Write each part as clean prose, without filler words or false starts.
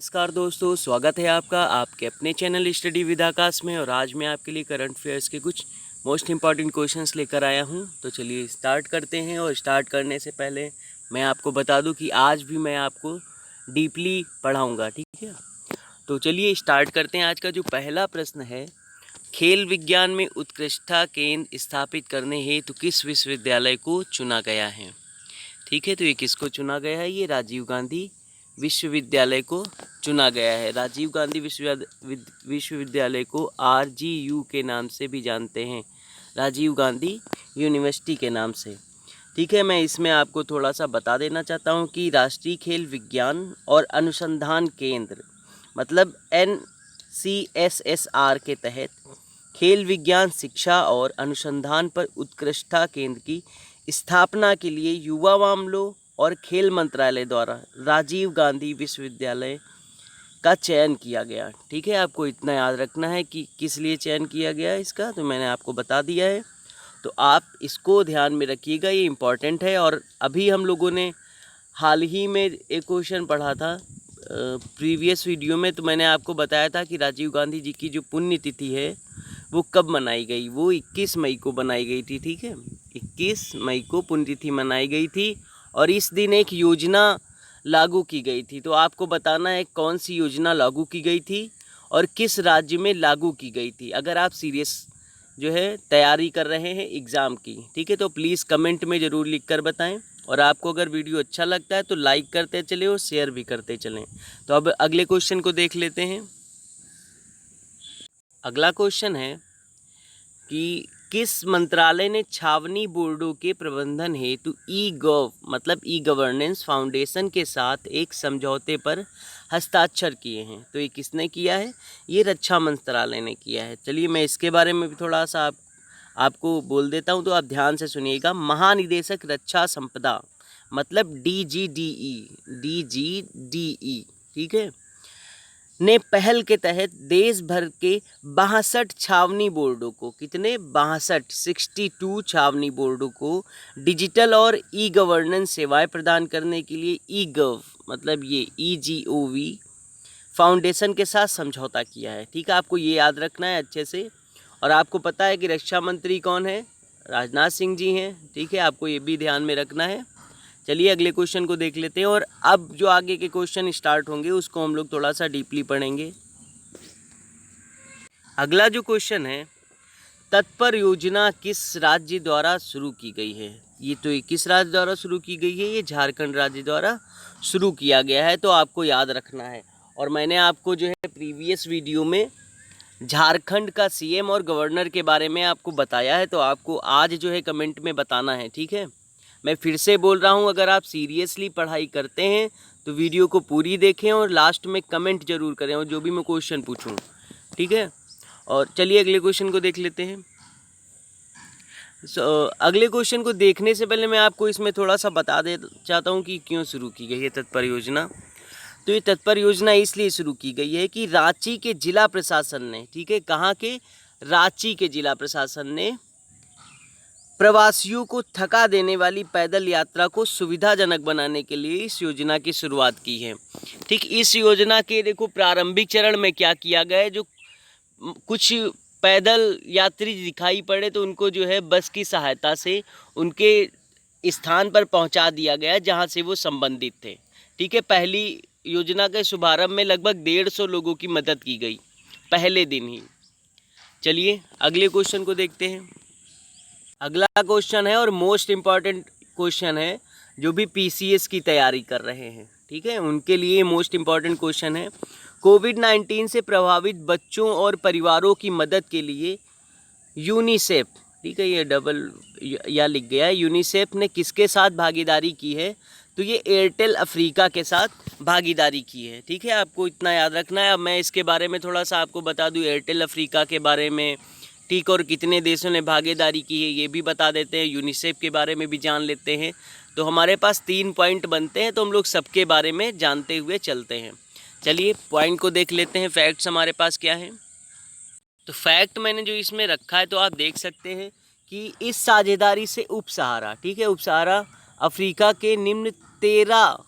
नमस्कार दोस्तों, स्वागत है आपका आपके अपने चैनल स्टडी विद आकाश में। और आज मैं आपके लिए करंट अफेयर्स के कुछ मोस्ट इंपॉर्टेंट क्वेश्चंस लेकर आया हूं। तो चलिए स्टार्ट करते हैं। और स्टार्ट करने से पहले मैं आपको बता दूं कि आज भी मैं आपको डीपली पढ़ाऊंगा, ठीक है। तो चलिए स्टार्ट करते हैं। आज का जो पहला प्रश्न है, खेल विज्ञान में उत्कृष्टता केंद्र स्थापित करने हेतु किस विश्वविद्यालय को चुना गया है। ठीक है, तो ये किसको चुना गया है? ये राजीव गांधी विश्वविद्यालय को चुना गया है। राजीव गांधी विश्वविद्यालय को RGU के नाम से भी जानते हैं, राजीव गांधी यूनिवर्सिटी के नाम से। ठीक है, मैं इसमें आपको थोड़ा सा बता देना चाहता हूँ कि राष्ट्रीय खेल विज्ञान और अनुसंधान केंद्र मतलब NCSSR के तहत खेल विज्ञान शिक्षा और अनुसंधान पर उत्कृष्टता केंद्र की स्थापना के लिए युवा मामलों और खेल मंत्रालय द्वारा राजीव गांधी विश्वविद्यालय का चयन किया गया। ठीक है, आपको इतना याद रखना है कि किस लिए चयन किया गया है इसका, तो मैंने आपको बता दिया है। तो आप इसको ध्यान में रखिएगा, ये इम्पॉर्टेंट है। और अभी हम लोगों ने हाल ही में एक क्वेश्चन पढ़ा था प्रीवियस वीडियो में, तो मैंने आपको बताया था कि राजीव गांधी जी की जो पुण्यतिथि है वो कब मनाई गई। वो 21 मई को बनाई गई थी। ठीक है, 21 मई को पुण्यतिथि मनाई गई थी और इस दिन एक योजना लागू की गई थी। तो आपको बताना है कौन सी योजना लागू की गई थी और किस राज्य में लागू की गई थी, अगर आप सीरियस जो है तैयारी कर रहे हैं एग्ज़ाम की। ठीक है, तो प्लीज़ कमेंट में ज़रूर लिख कर बताएं। और आपको अगर वीडियो अच्छा लगता है तो लाइक करते चलें और शेयर भी करते चलें। तो अब अगले क्वेश्चन को देख लेते हैं। अगला क्वेश्चन है कि किस मंत्रालय ने छावनी बोर्डों के प्रबंधन हेतु ई गवर्नेंस फाउंडेशन के साथ एक समझौते पर हस्ताक्षर किए हैं। तो ये किसने किया है? ये रक्षा मंत्रालय ने किया है। चलिए मैं इसके बारे में भी थोड़ा सा आपको बोल देता हूँ, तो आप ध्यान से सुनिएगा। महानिदेशक रक्षा संपदा मतलब DGDE, ठीक है, ने पहल के तहत देश भर के 62 छावनी बोर्डों को, कितने 62 छावनी बोर्डों को डिजिटल और ई गवर्नेंस सेवाएं प्रदान करने के लिए ई-गव मतलब ये EGOV फाउंडेशन के साथ समझौता किया है। ठीक है, आपको ये याद रखना है अच्छे से। और आपको पता है कि रक्षा मंत्री कौन है? राजनाथ सिंह जी हैं। ठीक है, आपको ये भी ध्यान में रखना है। चलिए अगले क्वेश्चन को देख लेते हैं। और अब जो आगे के क्वेश्चन स्टार्ट होंगे उसको हम लोग थोड़ा सा डीपली पढ़ेंगे। अगला जो क्वेश्चन है, तत्पर योजना किस राज्य द्वारा शुरू की गई है? ये तो किस राज्य द्वारा शुरू की गई है? ये झारखंड राज्य द्वारा शुरू किया गया है, तो आपको याद रखना है। और मैंने आपको जो है प्रीवियस वीडियो में झारखंड का CM और गवर्नर के बारे में आपको बताया है, तो आपको आज जो है कमेंट में बताना है। ठीक है, मैं फिर से बोल रहा हूँ, अगर आप सीरियसली पढ़ाई करते हैं तो वीडियो को पूरी देखें और लास्ट में कमेंट जरूर करें और जो भी मैं क्वेश्चन पूछूं। ठीक है, और चलिए अगले क्वेश्चन को देख लेते हैं। अगले क्वेश्चन को देखने से पहले मैं आपको इसमें थोड़ा सा बता दे चाहता हूँ कि क्यों शुरू की गई है तत्पर योजना। तो ये तत्पर योजना इसलिए शुरू की गई है कि रांची के जिला प्रशासन ने, ठीक है, कहाँ के? रांची के जिला प्रशासन ने प्रवासियों को थका देने वाली पैदल यात्रा को सुविधाजनक बनाने के लिए इस योजना की शुरुआत की है। ठीक, इस योजना के देखो प्रारंभिक चरण में क्या किया गया है, जो कुछ पैदल यात्री दिखाई पड़े तो उनको जो है बस की सहायता से उनके स्थान पर पहुंचा दिया गया जहां से वो संबंधित थे। ठीक है, पहली योजना के शुभारंभ में लगभग 150 लोगों की मदद की गई पहले दिन ही। चलिए अगले क्वेश्चन को देखते हैं। अगला क्वेश्चन है और मोस्ट इम्पॉर्टेंट क्वेश्चन है, जो भी PCS की तैयारी कर रहे हैं, ठीक है, उनके लिए मोस्ट इम्पॉर्टेंट क्वेश्चन है। कोविड-19 से प्रभावित बच्चों और परिवारों की मदद के लिए यूनिसेफ, ठीक है, ये डबल या लिख गया है, यूनिसेफ ने किसके साथ भागीदारी की है? तो ये एयरटेल अफ्रीका के साथ भागीदारी की है। ठीक है, आपको इतना याद रखना है। अब मैं इसके बारे में थोड़ा सा आपको बता दूं, एयरटेल अफ्रीका के बारे में, ठीक, और कितने देशों ने भागीदारी की है ये भी बता देते हैं। यूनिसेफ के बारे में भी जान लेते हैं। तो हमारे पास 3 पॉइंट बनते हैं, तो हम लोग सबके बारे में जानते हुए चलते हैं। चलिए पॉइंट को देख लेते हैं। फैक्ट्स हमारे पास क्या है? तो फैक्ट मैंने जो इसमें रखा है, तो आप देख सकते हैं कि इस साझेदारी से उप सहारा, ठीक है, उप सहारा अफ्रीका के निम्न 13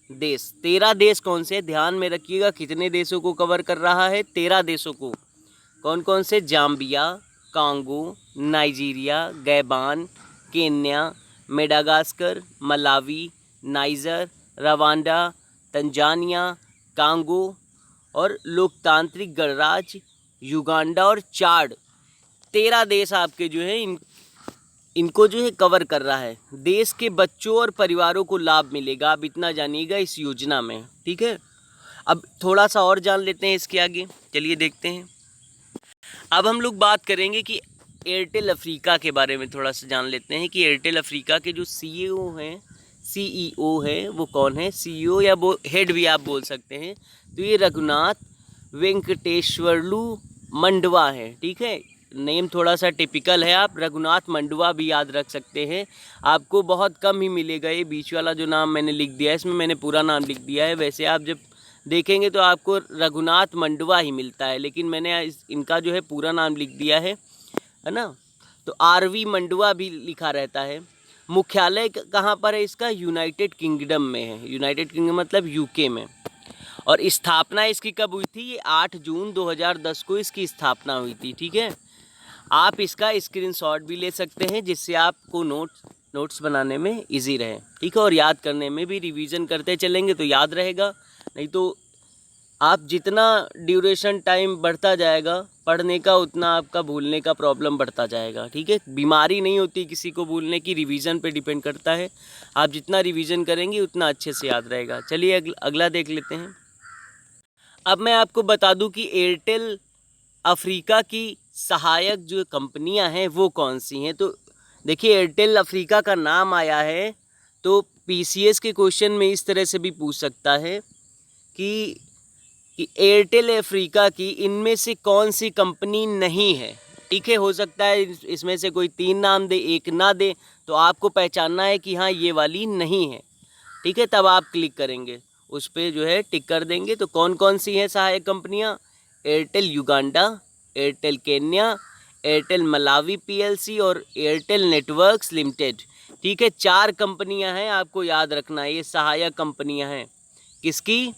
देश। 13 देश कौन से? ध्यान में रखिएगा कितने देशों को कवर कर रहा है, 13 देशों को। कौन कौन से? Zambia, Congo, Nigeria, Gabon, Kenya, Madagascar, Malawi, Niger, Rwanda, Tanzania, Congo और लोकतांत्रिक गणराज्य युगांडा और चाड। 13 देश आपके जो है इनको जो है कवर कर रहा है। देश के बच्चों और परिवारों को लाभ मिलेगा, आप इतना जानिएगा इस योजना में, ठीक है। अब थोड़ा सा और जान लेते हैं इसके आगे, चलिए देखते हैं। अब हम लोग बात करेंगे कि एयरटेल अफ्रीका के बारे में थोड़ा सा जान लेते हैं कि एयरटेल अफ्रीका के जो सीईओ हैं वो कौन है। सीईओ या हेड भी आप बोल सकते हैं। तो ये रघुनाथ वेंकटेश्वरलू मंडवा है, ठीक है। नेम थोड़ा सा टिपिकल है, आप रघुनाथ मंडवा भी याद रख सकते हैं। आपको बहुत कम ही मिलेगा ये बीच वाला जो नाम मैंने लिख दिया है, इसमें मैंने पूरा नाम लिख दिया है। वैसे आप जब देखेंगे तो आपको रघुनाथ मंडवा ही मिलता है, लेकिन मैंने इनका जो है पूरा नाम लिख दिया है ना। तो आरवी मंडवा भी लिखा रहता है। मुख्यालय कहाँ पर है इसका? यूनाइटेड किंगडम में है। यूनाइटेड किंगडम मतलब यूके में। और स्थापना इसकी कब हुई थी? ये 8 जून 2010 को इसकी स्थापना हुई थी, ठीक है। आप इसका स्क्रीनशॉट भी ले सकते हैं जिससे आपको नोट्स बनाने में इजी रहे, ठीक है। और याद करने में भी रिवीजन करते चलेंगे तो याद रहेगा, नहीं तो आप जितना ड्यूरेशन टाइम बढ़ता जाएगा पढ़ने का उतना आपका भूलने का प्रॉब्लम बढ़ता जाएगा, ठीक है। बीमारी नहीं होती किसी को भूलने की, रिवीजन पे डिपेंड करता है। आप जितना रिवीजन करेंगे उतना अच्छे से याद रहेगा। चलिए अगला देख लेते हैं। अब मैं आपको बता दूं कि एयरटेल अफ्रीका की सहायक जो कंपनियां हैं वो कौन सी हैं। तो देखिए एयरटेल अफ्रीका का नाम आया है तो पीसीएस के क्वेश्चन में इस तरह से भी पूछ सकता है कि एयरटेल अफ्रीका की इनमें से कौन सी कंपनी नहीं है, ठीक है। हो सकता है इसमें से कोई 3 नाम दे, एक ना दे, तो आपको पहचानना है कि हाँ ये वाली नहीं है, ठीक है। तब आप क्लिक करेंगे, उस पर जो है टिक कर देंगे। तो कौन कौन सी हैं सहायक कंपनियाँ? Airtel Uganda, Airtel Kenya, Airtel Malawi PLC और एयरटेल नेटवर्क्स लिमिटेड, ठीक है। 4 कंपनियां हैं, आपको याद रखना है। ये सहायक कंपनियां हैं किसकी?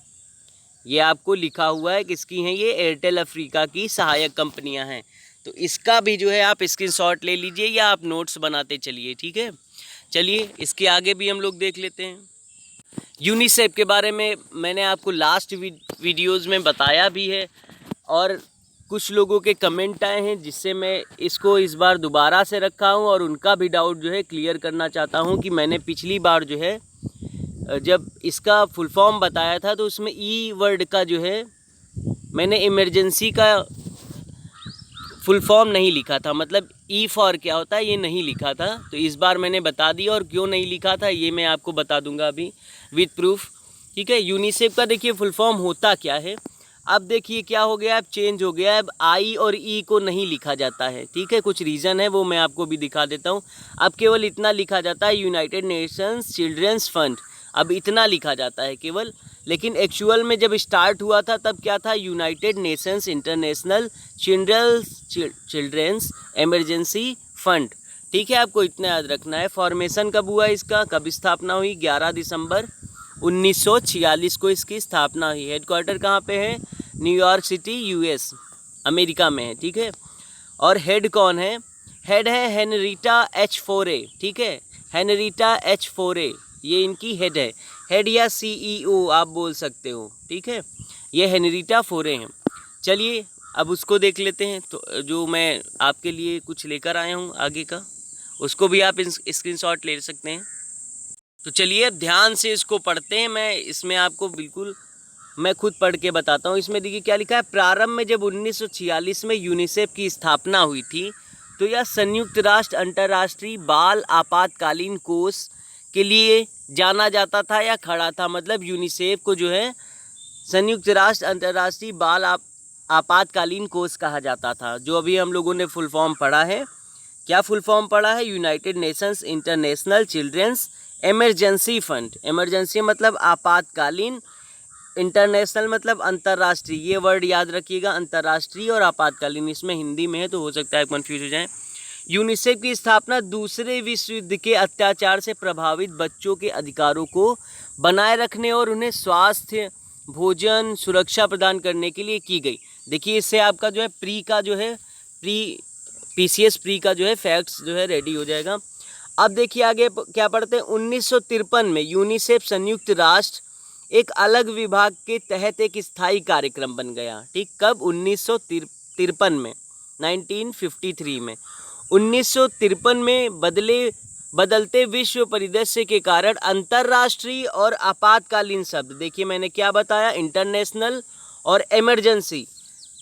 ये आपको लिखा हुआ है किसकी हैं ये? एयरटेल अफ्रीका की सहायक कंपनियां हैं। तो इसका भी जो है आप स्क्रीनशॉट ले लीजिए या आप नोट्स बनाते चलिए, ठीक है। चलिए इसके आगे भी हम लोग देख लेते हैं। यूनिसेफ के बारे में मैंने आपको लास्ट वीडियोज़ में बताया भी है और कुछ लोगों के कमेंट आए हैं जिससे मैं इसको इस बार दोबारा से रखा हूं और उनका भी डाउट जो है क्लियर करना चाहता हूं कि मैंने पिछली बार जो है जब इसका फुल फॉर्म बताया था तो उसमें ई वर्ड का जो है मैंने इमरजेंसी का फुल फॉर्म नहीं लिखा था, मतलब ई फॉर क्या होता है ये नहीं लिखा था। तो इस बार मैंने बता दिया और क्यों नहीं लिखा था ये मैं आपको बता दूंगा अभी विथ प्रूफ, ठीक है। यूनिसेफ का देखिए फुल फॉर्म होता क्या है। अब देखिए क्या हो गया, अब चेंज हो गया है, अब आई और ई को नहीं लिखा जाता है, ठीक है। कुछ रीज़न है वो मैं आपको भी दिखा देता हूँ। अब केवल इतना लिखा जाता है यूनाइटेड नेशंस चिल्ड्रंस फंड, अब इतना लिखा जाता है केवल। लेकिन एक्चुअल में जब स्टार्ट हुआ था तब क्या था? United Nations International Children's Emergency Fund, ठीक है। आपको इतना याद रखना है। फॉर्मेशन कब हुआ इसका, कब स्थापना हुई? 11 दिसंबर 1946 को इसकी स्थापना हुई। हेडक्वार्टर कहाँ पे है? न्यूयॉर्क सिटी यूएस अमेरिका में है, ठीक है। और हेड कौन है? हेड है हेनरीटा एच फोरे, ठीक है। हेनरीटा एच फोरे ये इनकी हेड है। हेड या सीईओ आप बोल सकते हो, ठीक है। ये हेनरीटा फोरे हैं। चलिए अब उसको देख लेते हैं। तो जो मैं आपके लिए कुछ लेकर आया हूँ आगे का, उसको भी आप स्क्रीनशॉट ले सकते हैं। तो चलिए अब ध्यान से इसको पढ़ते हैं। मैं इसमें आपको बिल्कुल मैं खुद पढ़ के बताता हूँ। इसमें देखिए क्या लिखा है। प्रारंभ में जब 1946 में यूनिसेफ की स्थापना हुई थी तो यह संयुक्त राष्ट्र अंतर्राष्ट्रीय बाल आपातकालीन कोष के लिए जाना जाता था या खड़ा था। मतलब यूनिसेफ को जो है संयुक्त राष्ट्र अंतर्राष्ट्रीय बाल आपातकालीन कोष कहा जाता था। जो अभी हम लोगों ने फुल फॉर्म पढ़ा है, क्या फुल फॉर्म पढ़ा है? United Nations International Children's Emergency Fund. Emergency मतलब आपातकालीन, इंटरनेशनल मतलब अंतर्राष्ट्रीय। ये वर्ड याद रखिएगा, अंतर्राष्ट्रीय और आपातकालीन, इसमें हिंदी में है तो हो सकता है कंफ्यूज हो जाए। यूनिसेफ की स्थापना दूसरे विश्व युद्ध के अत्याचार से प्रभावित बच्चों के अधिकारों को बनाए रखने और उन्हें स्वास्थ्य, भोजन, सुरक्षा प्रदान करने के लिए की गई। देखिए इससे आपका जो है पीसीएस प्री का जो है फैक्ट्स जो है रेडी हो जाएगा। अब देखिए आगे क्या पढ़ते हैं। 1953 में यूनिसेफ संयुक्त राष्ट्र एक अलग विभाग के तहत एक स्थायी कार्यक्रम बन गया। ठीक, कब? 1953 में, 1953 में। 1953 में बदलते विश्व परिदृश्य के कारण अंतर्राष्ट्रीय और आपातकालीन शब्द, देखिए मैंने क्या बताया, इंटरनेशनल और इमरजेंसी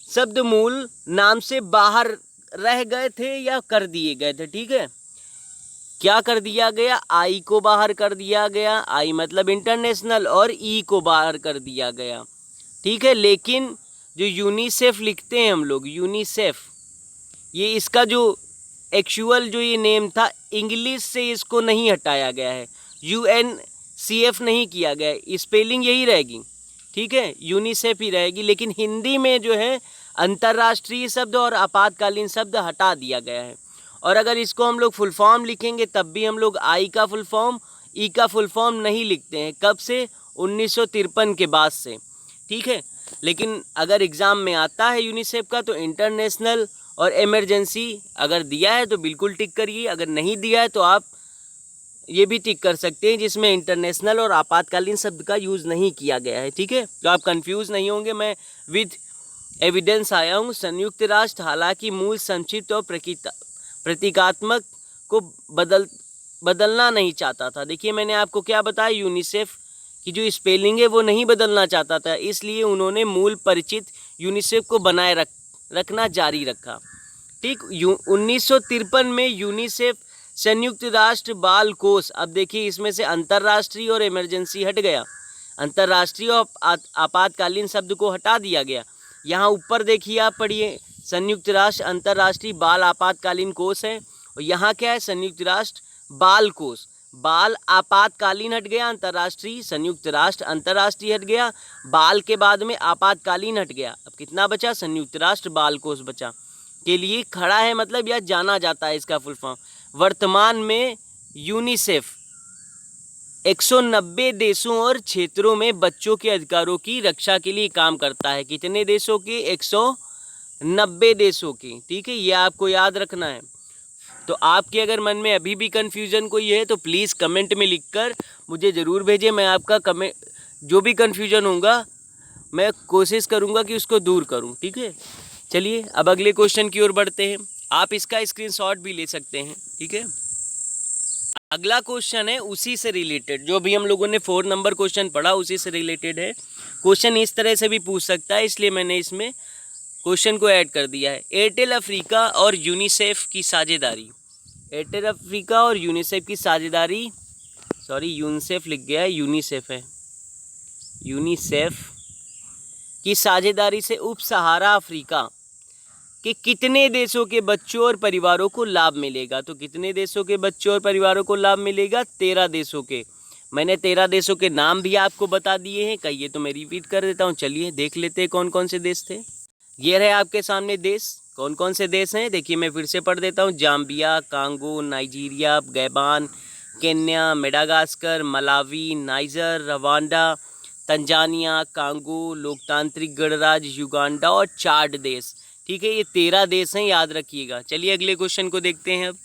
शब्द मूल नाम से बाहर रह गए थे या कर दिए गए थे। ठीक है, क्या कर दिया गया? आई को बाहर कर दिया गया, आई मतलब इंटरनेशनल, और ई को बाहर कर दिया गया। ठीक है, लेकिन जो यूनिसेफ लिखते हैं हम लोग, यूनिसेफ, ये इसका जो एक्चुअल जो ये नेम था, इंग्लिश से इसको नहीं हटाया गया है, UNCF नहीं किया गया है, स्पेलिंग यही रहेगी। ठीक है, यूनिसेफ ही रहेगी, लेकिन हिंदी में जो है अंतर्राष्ट्रीय शब्द और आपातकालीन शब्द हटा दिया गया है। और अगर इसको हम लोग फुल फॉर्म लिखेंगे तब भी हम लोग आई का फुल फॉर्म, ई का फुल फॉर्म नहीं लिखते हैं। कब से? 1953 के बाद से। ठीक है, लेकिन अगर एग्ज़ाम में आता है यूनिसेफ का तो इंटरनेशनल और इमरजेंसी अगर दिया है तो बिल्कुल टिक करिए, अगर नहीं दिया है तो आप ये भी टिक कर सकते हैं जिसमें इंटरनेशनल और आपातकालीन शब्द का यूज़ नहीं किया गया है। ठीक है, तो आप कंफ्यूज नहीं होंगे, मैं विद एविडेंस आया हूँ। संयुक्त राष्ट्र हालांकि मूल संक्षिप्त और प्रतीकात्मक को बदलना नहीं चाहता था। देखिए मैंने आपको क्या बताया, यूनिसेफ की जो स्पेलिंग है वो नहीं बदलना चाहता था, इसलिए उन्होंने मूल परिचित यूनिसेफ को बनाए रखना जारी रखा। ठीक, 1953 में यूनिसेफ संयुक्त राष्ट्र बाल कोष, अब देखिए इसमें से अंतर्राष्ट्रीय और इमरजेंसी हट गया, अंतर्राष्ट्रीय और आपातकालीन शब्द को हटा दिया गया। यहाँ ऊपर देखिए आप पढ़िए, संयुक्त राष्ट्र अंतर्राष्ट्रीय बाल आपातकालीन कोष है, और यहाँ क्या है? संयुक्त राष्ट्र बाल कोष। बाल आपातकालीन हट गया, अंतर्राष्ट्रीय, संयुक्त राष्ट्र अंतर्राष्ट्रीय हट गया, बाल के बाद में आपातकालीन हट गया। अब कितना बचा? संयुक्त राष्ट्र बाल कोष बचा, के लिए खड़ा है, मतलब यह जाना जाता है इसका फुल फॉर्म। वर्तमान में यूनिसेफ 190 देशों और क्षेत्रों में बच्चों के अधिकारों की रक्षा के लिए काम करता है। कितने देशों के? 190 देशों की। ठीक है, ये आपको याद रखना है। तो आपके अगर मन में अभी भी कन्फ्यूज़न कोई है तो प्लीज़ कमेंट में लिखकर मुझे ज़रूर भेजें। मैं आपका कमेंट जो भी कन्फ्यूज़न होगा मैं कोशिश करूँगा कि उसको दूर करूँ। ठीक है, चलिए अब अगले क्वेश्चन की ओर बढ़ते हैं। आप इसका स्क्रीनशॉट भी ले सकते हैं। ठीक है, अगला क्वेश्चन है उसी से रिलेटेड, जो भी हम लोगों ने 4 नंबर क्वेश्चन पढ़ा उसी से रिलेटेड है। क्वेश्चन इस तरह से भी पूछ सकता है, इसलिए मैंने इसमें क्वेश्चन को ऐड कर दिया है। एयरटेल अफ्रीका और यूनिसेफ की साझेदारी, एयरटेल अफ्रीका और यूनिसेफ की साझेदारी, सॉरी यूनिसेफ लिख गया है, यूनिसेफ है, यूनिसेफ की साझेदारी से उप सहारा अफ्रीका कि कितने देशों के बच्चों और परिवारों को लाभ मिलेगा? तो कितने देशों के बच्चों और परिवारों को लाभ मिलेगा? 13 देशों के। मैंने 13 देशों के नाम भी आपको बता दिए हैं, कहिए तो मैं रिपीट कर देता हूँ। चलिए देख लेते हैं कौन कौन से देश थे। ये रहे आपके सामने देश, कौन कौन से देश हैं देखिए, मैं फिर से पढ़ देता हूँ। Zambia, Congo, Nigeria, Gabon, Kenya, Madagascar, Malawi, Niger, Rwanda, Tanzania, Congo, लोकतांत्रिक गणराज्य युगांडा और चाड देश। ठीक है, ये 13 देश हैं, याद रखिएगा। चलिए अगले क्वेश्चन को देखते हैं। अब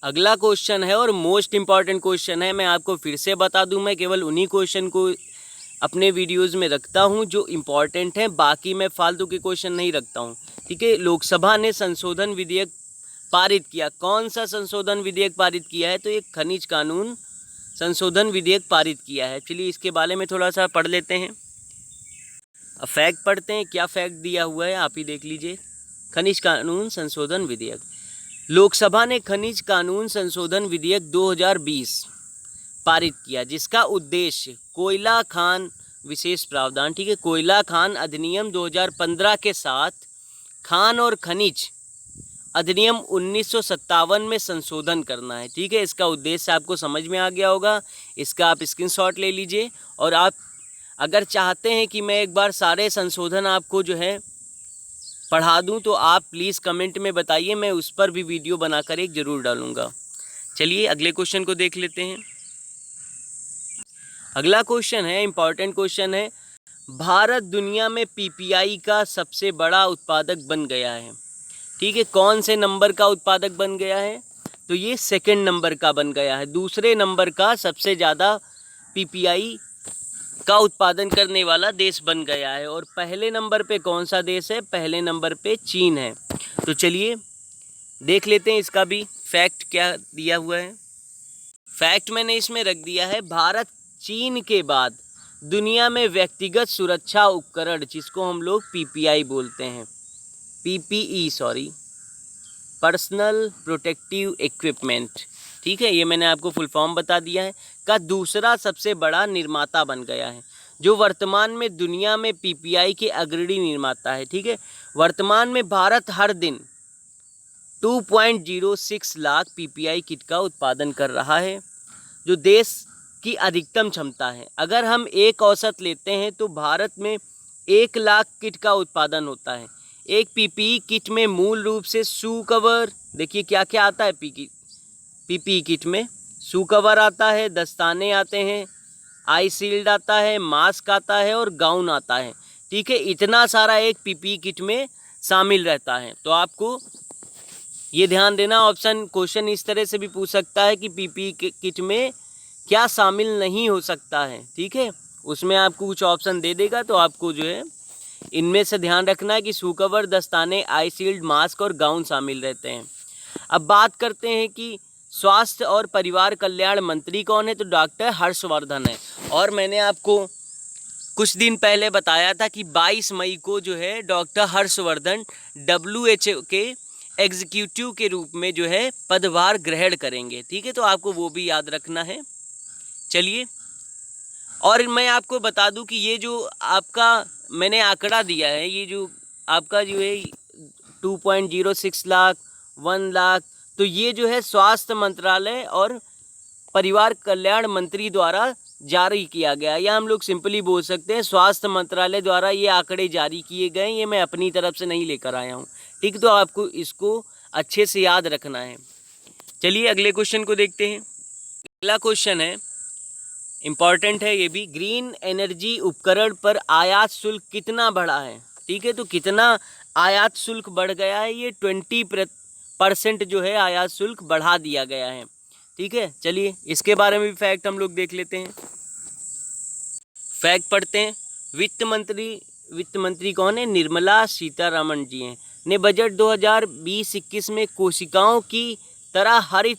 अगला क्वेश्चन है और मोस्ट इम्पॉर्टेंट क्वेश्चन है। मैं आपको फिर से बता दूं, मैं केवल उन्हीं क्वेश्चन को अपने वीडियोस में रखता हूं जो इम्पॉर्टेंट हैं, बाकी मैं फालतू के क्वेश्चन नहीं रखता हूं। ठीक है, लोकसभा ने संशोधन विधेयक पारित किया। कौन सा संशोधन विधेयक पारित किया है? तो ये खनिज कानून संशोधन विधेयक पारित किया है। चलिए इसके बारे में थोड़ा सा पढ़ लेते हैं। अब फैक्ट पढ़ते हैं, क्या फैक्ट दिया हुआ है आप ही देख लीजिए। खनिज कानून संशोधन विधेयक, लोकसभा ने खनिज कानून संशोधन विधेयक 2020 पारित किया, जिसका उद्देश्य कोयला खान विशेष प्रावधान, ठीक है, कोयला खान अधिनियम 2015 के साथ खान और खनिज अधिनियम 1957 में संशोधन करना है। ठीक है, इसका उद्देश्य आपको समझ में आ गया होगा। इसका आप स्क्रीनशॉट ले लीजिए, और आप अगर चाहते हैं कि मैं एक बार सारे संशोधन आपको जो है पढ़ा दूं तो आप प्लीज़ कमेंट में बताइए, मैं उस पर भी वीडियो बनाकर एक ज़रूर डालूंगा। चलिए अगले क्वेश्चन को देख लेते हैं। अगला क्वेश्चन है, इम्पॉर्टेंट क्वेश्चन है, भारत दुनिया में पीपीआई का सबसे बड़ा उत्पादक बन गया है। ठीक है, कौन से नंबर का उत्पादक बन गया है? तो ये सेकंड नंबर का बन गया है। दूसरे नंबर का सबसे ज़्यादा पीपीआई का उत्पादन करने वाला देश बन गया है। और पहले नंबर पे कौन सा देश है? पहले नंबर पे चीन है। तो चलिए देख लेते हैं इसका भी फैक्ट क्या दिया हुआ है। फैक्ट मैंने इसमें रख दिया है, भारत चीन के बाद दुनिया में व्यक्तिगत सुरक्षा उपकरण, जिसको हम लोग पीपीआई बोलते हैं, PPE sorry, personal protective equipment, ठीक है, ये मैंने आपको फुल फॉर्म बता दिया है, का दूसरा सबसे बड़ा निर्माता बन गया है, जो वर्तमान में दुनिया में पीपीआई के अग्रणी निर्माता है। ठीक है, वर्तमान में भारत हर दिन 2.06 लाख पीपीआई किट का उत्पादन कर रहा है, जो देश की अधिकतम क्षमता है। अगर हम एक औसत लेते हैं तो भारत में 1 लाख किट का उत्पादन होता है। एक पीपीई किट में मूल रूप से शू कवर, देखिए क्या क्या आता है पीपीई किट में, शू कवर आता है, दस्ताने आते हैं, आई शील्ड आता है, मास्क आता है और गाउन आता है। ठीक है, इतना सारा एक पीपीई किट में शामिल रहता है। तो आपको ये ध्यान देना, ऑप्शन क्वेश्चन इस तरह से भी पूछ सकता है कि पीपीई किट में क्या शामिल नहीं हो सकता है। ठीक है, उसमें आपको कुछ ऑप्शन दे देगा, तो आपको जो है इनमें से ध्यान रखना है कि शू कवर, दस्ताने, आई शील्ड, मास्क और गाउन शामिल रहते हैं। अब बात करते हैं कि स्वास्थ्य और परिवार कल्याण मंत्री कौन है? तो डॉक्टर हर्षवर्धन है। और मैंने आपको कुछ दिन पहले बताया था कि 22 मई को जो है डॉक्टर हर्षवर्धन WHO के एग्जीक्यूटिव के रूप में जो है पदभार ग्रहण करेंगे। ठीक है, तो आपको वो भी याद रखना है। चलिए, और मैं आपको बता दूं कि ये जो आपका मैंने आंकड़ा दिया है, ये जो आपका जो है 2.06 लाख, 1 लाख, तो ये जो है स्वास्थ्य मंत्रालय और परिवार कल्याण मंत्री द्वारा जारी किया गया, या हम लोग सिंपली बोल सकते हैं स्वास्थ्य मंत्रालय द्वारा ये आंकड़े जारी किए गए। ये मैं अपनी तरफ से नहीं लेकर आया हूँ। ठीक, तो आपको इसको अच्छे से याद रखना है। चलिए अगले क्वेश्चन को देखते हैं। अगला क्वेश्चन है, इम्पॉर्टेंट है ये भी, ग्रीन एनर्जी उपकरण पर आयात शुल्क कितना बढ़ा है? ठीक है, तो कितना आयात शुल्क बढ़ गया है? ये 20% जो है आयात शुल्क बढ़ा दिया गया है। ठीक है, चलिए इसके बारे में भी फैक्ट हम लोग देख लेते हैं। फैक्ट पढ़ते हैं। वित्त मंत्री कौन है? निर्मला सीतारमण जी हैं, ने बजट 2020-21 में कोशिकाओं की तरह हरित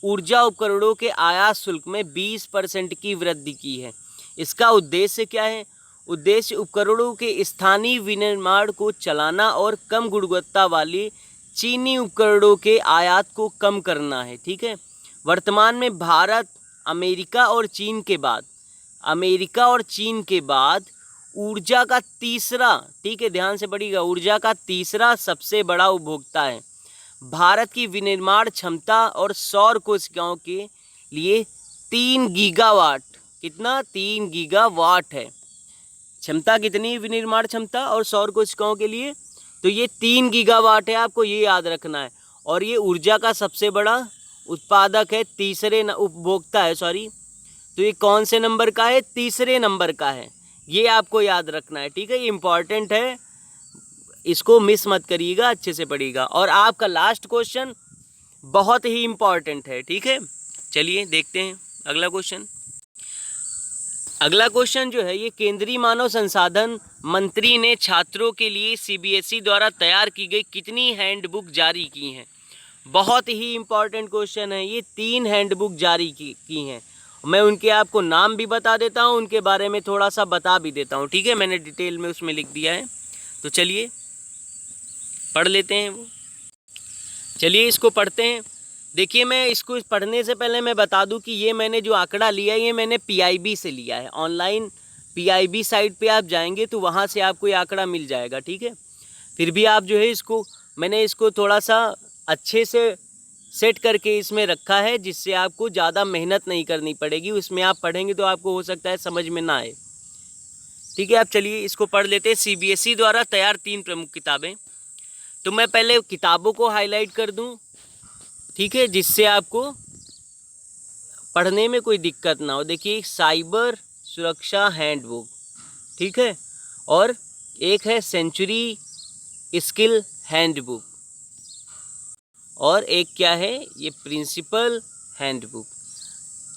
ऊर्जा उपकरणों के आयात शुल्क में 20% की वृद्धि की है। इसका उद्देश्य क्या है? उद्देश्य उपकरणों के स्थानीय विनिर्माण को चलाना और कम गुणवत्ता वाले चीनी उपकरणों के आयात को कम करना है। ठीक है, वर्तमान में भारत अमेरिका और चीन के बाद ऊर्जा का तीसरा, ठीक है ध्यान से पढ़िएगा, ऊर्जा का तीसरा सबसे बड़ा उपभोक्ता है। भारत की विनिर्माण क्षमता और सौर कोशिकाओं के लिए 3 गीगावाट, कितना? 3 गीगावाट है क्षमता। कितनी विनिर्माण क्षमता और सौर कोशिकाओं के लिए? तो ये 3 गीगावाट है, आपको ये याद रखना है। और ये ऊर्जा का सबसे बड़ा उत्पादक है, तीसरे उपभोक्ता है, सॉरी। तो ये कौन से नंबर का है? तीसरे नंबर का है, ये आपको याद रखना है। ठीक है, ये इम्पॉर्टेंट है, इसको मिस मत करिएगा, अच्छे से पढ़िएगा। और आपका लास्ट क्वेश्चन बहुत ही इम्पॉर्टेंट है। ठीक है, चलिए देखते हैं अगला क्वेश्चन। अगला क्वेश्चन जो है, ये केंद्रीय मानव संसाधन मंत्री ने छात्रों के लिए CBSE द्वारा तैयार की गई कितनी हैंडबुक जारी की हैं? बहुत ही इम्पॉर्टेंट क्वेश्चन है। ये 3 हैंडबुक जारी की हैं। मैं उनके आपको नाम भी बता देता हूँ, उनके बारे में थोड़ा सा बता भी देता हूँ। ठीक है, मैंने डिटेल में उसमें लिख दिया है, तो चलिए पढ़ लेते हैं वो। चलिए इसको पढ़ते हैं। देखिए, मैं इसको पढ़ने से पहले मैं बता दूं कि ये मैंने जो आंकड़ा लिया है, ये मैंने PIB से लिया है। ऑनलाइन PIB साइट पे आप जाएंगे तो वहाँ से आपको ये आंकड़ा मिल जाएगा। ठीक है, फिर भी आप जो है मैंने इसको थोड़ा सा अच्छे से सेट करके इसमें रखा है, जिससे आपको ज़्यादा मेहनत नहीं करनी पड़ेगी। उसमें आप पढ़ेंगे तो आपको हो सकता है समझ में ना आए। ठीक है, आप चलिए इसको पढ़ लेते हैं। CBSE द्वारा तैयार 3 प्रमुख किताबें। तो मैं पहले किताबों को हाईलाइट कर दूं, ठीक है, जिससे आपको पढ़ने में कोई दिक्कत ना हो। देखिए, साइबर सुरक्षा हैंडबुक, ठीक है, और एक है सेंचुरी स्किल हैंडबुक, और एक क्या है, ये प्रिंसिपल हैंडबुक।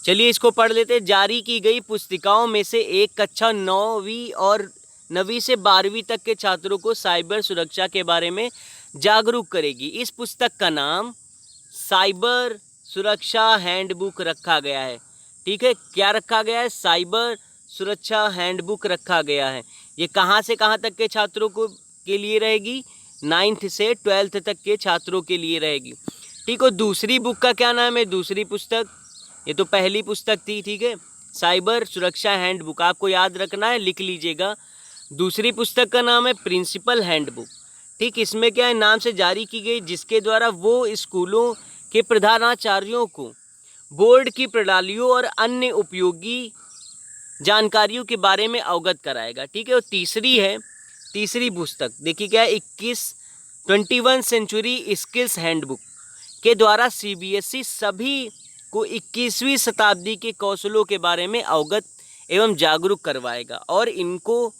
चलिए इसको पढ़ लेते हैं। जारी की गई पुस्तिकाओं में से एक कक्षा 9वीं और 9वीं से 12वीं तक के छात्रों को साइबर सुरक्षा के बारे में जागरूक करेगी। इस पुस्तक का नाम साइबर सुरक्षा हैंडबुक रखा गया है, ठीक है। क्या रखा गया है? साइबर सुरक्षा हैंडबुक रखा गया है। ये कहाँ से कहाँ तक के छात्रों को के लिए रहेगी? 9th से 12th तक के छात्रों के लिए रहेगी, ठीक है। दूसरी बुक का क्या नाम है? दूसरी पुस्तक, ये तो पहली पुस्तक थी, ठीक है, साइबर सुरक्षा हैंडबुक, आपको याद रखना है, लिख लीजिएगा। दूसरी पुस्तक का नाम है प्रिंसिपल हैंडबुक, ठीक। इसमें क्या है, नाम से जारी की गई, जिसके द्वारा वो स्कूलों के प्रधानाचार्यों को बोर्ड की प्रणालियों और अन्य उपयोगी जानकारियों के बारे में अवगत कराएगा, ठीक है। और तीसरी है, तीसरी पुस्तक देखिए क्या है, 21 सेंचुरी स्किल्स हैंडबुक के द्वारा CBSE सभी को 21वीं शताब्दी के कौशलों के बारे में अवगत एवं जागरूक करवाएगा और इनको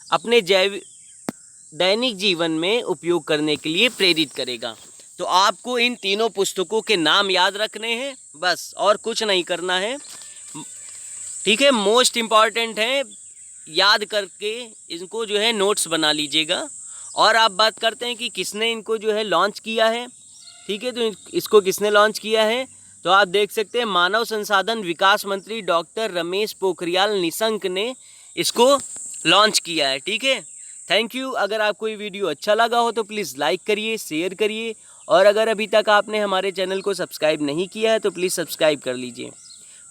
अपने दैनिक जीवन में उपयोग करने के लिए प्रेरित करेगा। तो आपको इन तीनों पुस्तकों के नाम याद रखने हैं बस, और कुछ नहीं करना है, ठीक है। मोस्ट इम्पॉर्टेंट है, याद करके इनको जो है नोट्स बना लीजिएगा। और आप बात करते हैं कि किसने इनको जो है लॉन्च किया है, ठीक है। तो इसको किसने लॉन्च किया है? तो आप देख सकते हैं मानव संसाधन विकास मंत्री डॉक्टर रमेश पोखरियाल निशंक ने इसको लॉन्च किया है, ठीक है। Thank you. अगर आपको ये वीडियो अच्छा लगा हो तो प्लीज़ लाइक करिए, शेयर करिए, और अगर अभी तक आपने हमारे चैनल को सब्सक्राइब नहीं किया है तो प्लीज़ सब्सक्राइब कर लीजिए।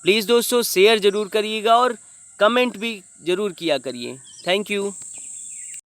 प्लीज़ दोस्तों शेयर ज़रूर करिएगा और कमेंट भी ज़रूर किया करिए। Thank you.